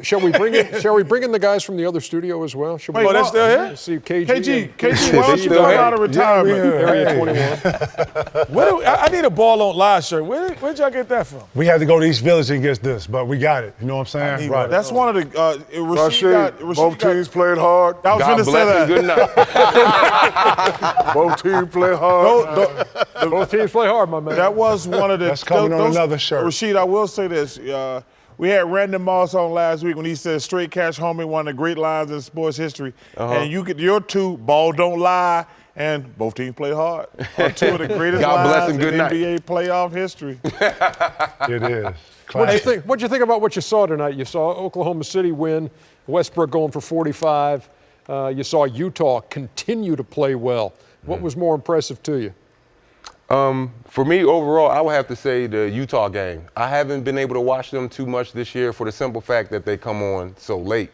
Shall we bring in the guys from the other studio as well? Wait, they're still here? See KG. KG, why don't you come out of retirement? Area 21. I need a ball on live shirt. Where'd y'all get that from? We had to go to East Village and get this, but we got it. You know what I'm saying? Right. That's one of the Rasheed, both teams played hard. I was going to say that. Good night. Both teams play hard. Both teams play hard, my man. That was one of the. That's coming on another shirt. Rasheed, I will say this. We had Randy Moss on last week when he said straight cash homie, one of the great lines in sports history. And your two, ball don't lie, and both teams play hard. Are two of the greatest lines in NBA playoff history. It is. What'd you think about what you saw tonight? You saw Oklahoma City win, Westbrook going for 45. You saw Utah continue to play well. What was more impressive to you? For me, overall, I would have to say the Utah game. I haven't been able to watch them too much this year for the simple fact that they come on so late.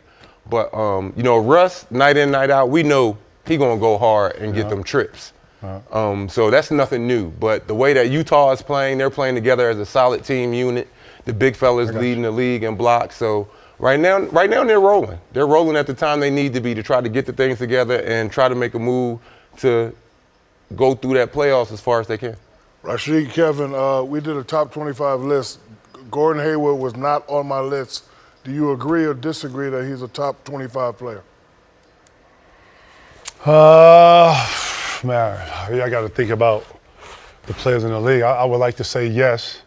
But, Russ, night in, night out, we know he going to go hard and get them trips. So that's nothing new. But the way that Utah is playing, they're playing together as a solid team unit. The big fellas leading the league in blocks. So right now they're rolling. They're rolling at the time they need to be to try to get the things together and try to make a move to go through that playoffs as far as they can. Rasheed, Kevin, we did a top 25 list. Gordon Hayward was not on my list. Do you agree or disagree that he's a top 25 player? Man, I got to think about the players in the league. I would like to say yes.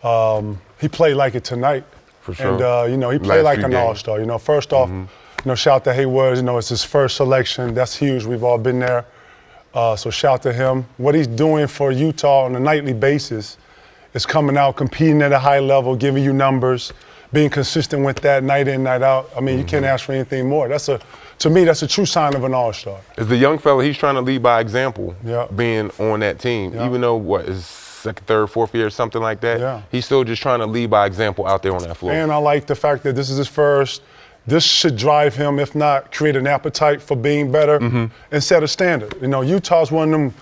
He played like it tonight. For sure. And, he played like an all-star. First off, shout out to Hayward. It's his first selection. That's huge. We've all been there. So shout to him. What he's doing for Utah on a nightly basis is coming out, competing at a high level, giving you numbers, being consistent with that night in, night out. I mean, you can't ask for anything more. To me, that's a true sign of an all-star. As the young fella, he's trying to lead by example, being on that team. Even though, his second, third, fourth year, something like that, he's still just trying to lead by example out there on that floor. And I like the fact that this is his first. This should drive him, if not create an appetite for being better and set a standard. Utah's one of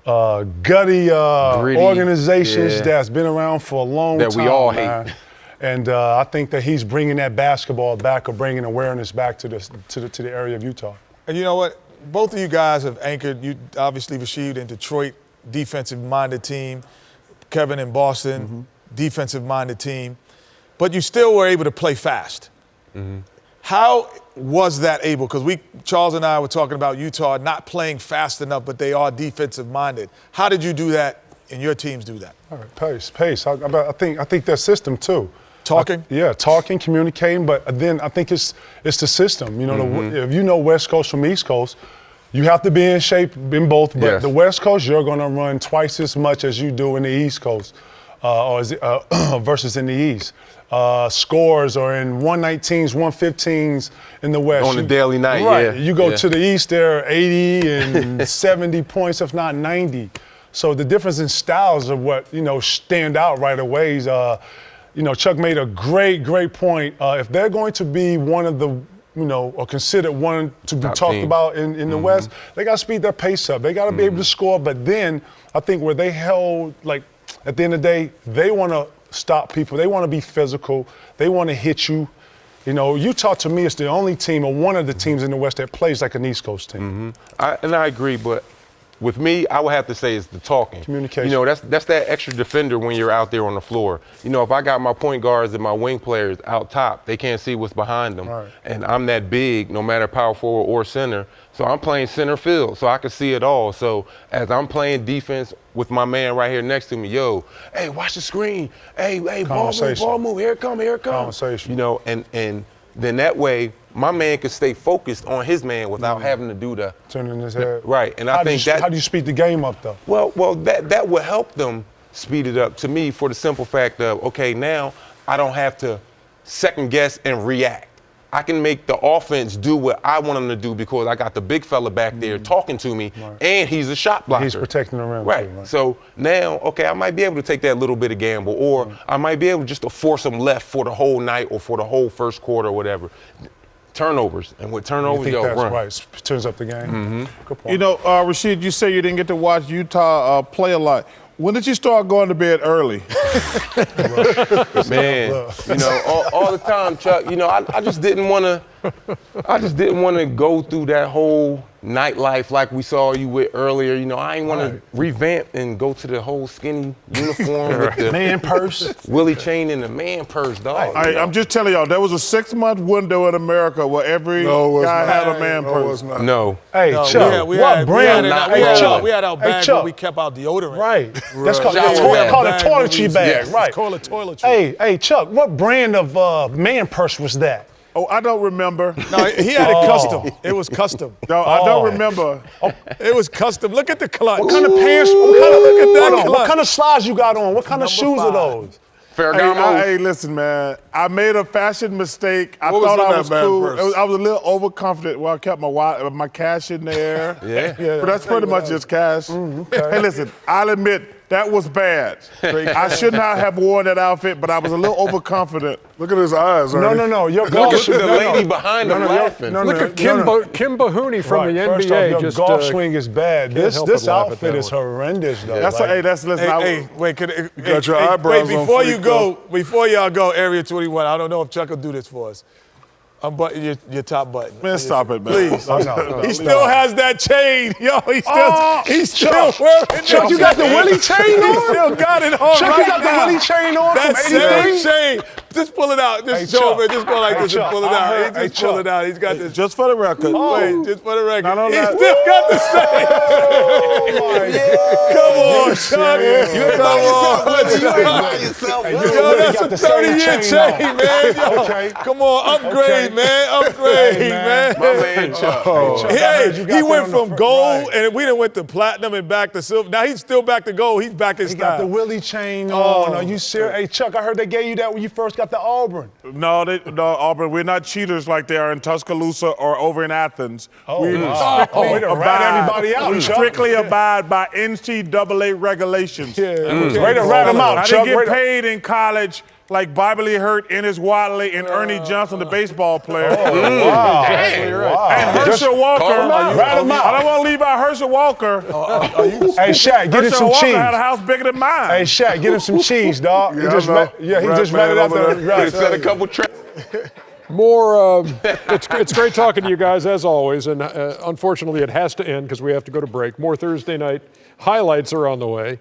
them gutty organizations that's been around for a long time. That we all hate. And I think that he's bringing that basketball back or bringing awareness back to the area of Utah. And you know what? Both of you guys have anchored, obviously Rasheed in Detroit, defensive-minded team. Kevin in Boston, defensive-minded team. But you still were able to play fast. How was that able? Because Charles and I were talking about Utah not playing fast enough, but they are defensive-minded. How did you do that and your teams do that? All right, pace. I think their system too. Talking? Talking, communicating, but then I think it's the system. If you know West Coast from East Coast, you have to be in shape in both. But the West Coast, you're going to run twice as much as you do in the East Coast, versus in the East. Scores are in 119s, 115s in the West. On a daily night, right. You go to the East, there are 80 and 70 points, if not 90. So the difference in styles of what, stand out right away. Chuck made a great point. If they're going to be one of the, or considered one to be talked about in the West, they got to speed their pace up. They got to be able to score. But then I think where they held, at the end of the day, they want to stop people. They want to be physical. They want to hit you. Utah to me is the only team or one of the teams in the West that plays like an East Coast team. I agree, but with me, I would have to say it's the talking. Communication. That's that extra defender when you're out there on the floor. If I got my point guards and my wing players out top, they can't see what's behind them. Right. And I'm that big, no matter power forward or center. So I'm playing center field, so I can see it all. So as I'm playing defense with my man right here next to me, hey, watch the screen. Hey, ball move, here it come. Conversation. And then that way, my man could stay focused on his man without having to do the turning his head. Right, and how do you speed the game up though? Well, that would help them speed it up to me for the simple fact of, okay, now I don't have to second guess and react. I can make the offense do what I want them to do because I got the big fella back there talking to me, and he's a shot blocker. He's protecting the rim. Right. Too, right. So now, okay, I might be able to take that little bit of gamble, or I might be able just to force them left for the whole night or for the whole first quarter or whatever. Turnovers, and with turnovers, that's run. Right. Turns up the game. Good point. Rasheed, you say you didn't get to watch Utah play a lot. When did you start going to bed early? Man, all the time, Chuck. I just didn't want to go through that whole nightlife like we saw you with earlier. I ain't want to revamp and go to the whole skinny uniform with the man purse, Willie chain, and the man purse, dog. I'm just telling y'all, there was a 6-month window in America where every guy had a man purse. No. Hey, Chuck, what brand? We had our bag where we kept our deodorant. Right. That's called Shower a toiletry bag. Yes. Right. It's called a toiletry. Hey, Chuck, what brand of man purse was that? Oh, I don't remember. No, he had it custom. It was custom. No, I don't remember. It was custom. Look at the clutch. What kind of pants? Look at that Hold on, what clutch. kind of slides you got on? What kind of shoes are those? Ferragamo. Hey, listen, man. I made a fashion mistake. I What was thought in I that was man cool. purse? I was a little overconfident. Well, I kept my cash in there. Yeah. But that's pretty much just cash. Hey, listen, I'll admit, that was bad. I should not have worn that outfit, but I was a little overconfident. Look at his eyes. No. Your Look golf at the lady behind him laughing. Look at Kim Bahuni from the First NBA. off, your golf swing is bad. can't help This but laugh at outfit that is one. horrendous, though. Listen. Hey, wait, got your eyebrows on before you fleek, go, before y'all go, Area 21, I don't know if Chuck will do this for us. Unbutton your top button. Man, stop it, man. Please. No. He still has that chain. Yo, he's still wearing it. Chuck, you got the Willie chain He on? still got it on Chuck, right you got now. the Willie chain on That from 83? same chain. Just pull it out. Just show Chuck. him. Just go like Hey, this and Chuck, pull it I out. heard- He hey, just pull Chuck. it out. He's got this. Just for the record. Wait, just for the record. Not on He that. still got the same. Come on, Chuck. Come on. Yo, that's a 30-year chain, man. Yo, Okay. come on, upgrade, man. Upgrade, man. My man, Chuck. He went from gold, and we done went to platinum and back to silver. Now he's still back to gold. He's back in He got the style. Willie chain on. Are you serious? Hey, Chuck, I heard they gave you that when you first got to Auburn. No, Auburn, we're not cheaters like they are in Tuscaloosa or over in Athens. We Way to rat everybody out, we Chuck. strictly abide by NCAA regulations. Way to rat them out, I Chuck. didn't Way get to- paid in college like Bobby Hurt, Ennis Watley, and Ernie Johnson, the baseball player. Wow. And Herschel Walker. Rat him out. I don't want to leave out Herschel Walker. Hey, Shaq, get him Herschel some Walker cheese. had a house bigger than mine. Hey, Shaq, get him some cheese, dog. Yeah, I know. He Rat just man ran it out over there. there. Right. Set a couple traps. More, it's great talking to you guys as always, and unfortunately it has to end because we have to go to break. More Thursday night highlights are on the way.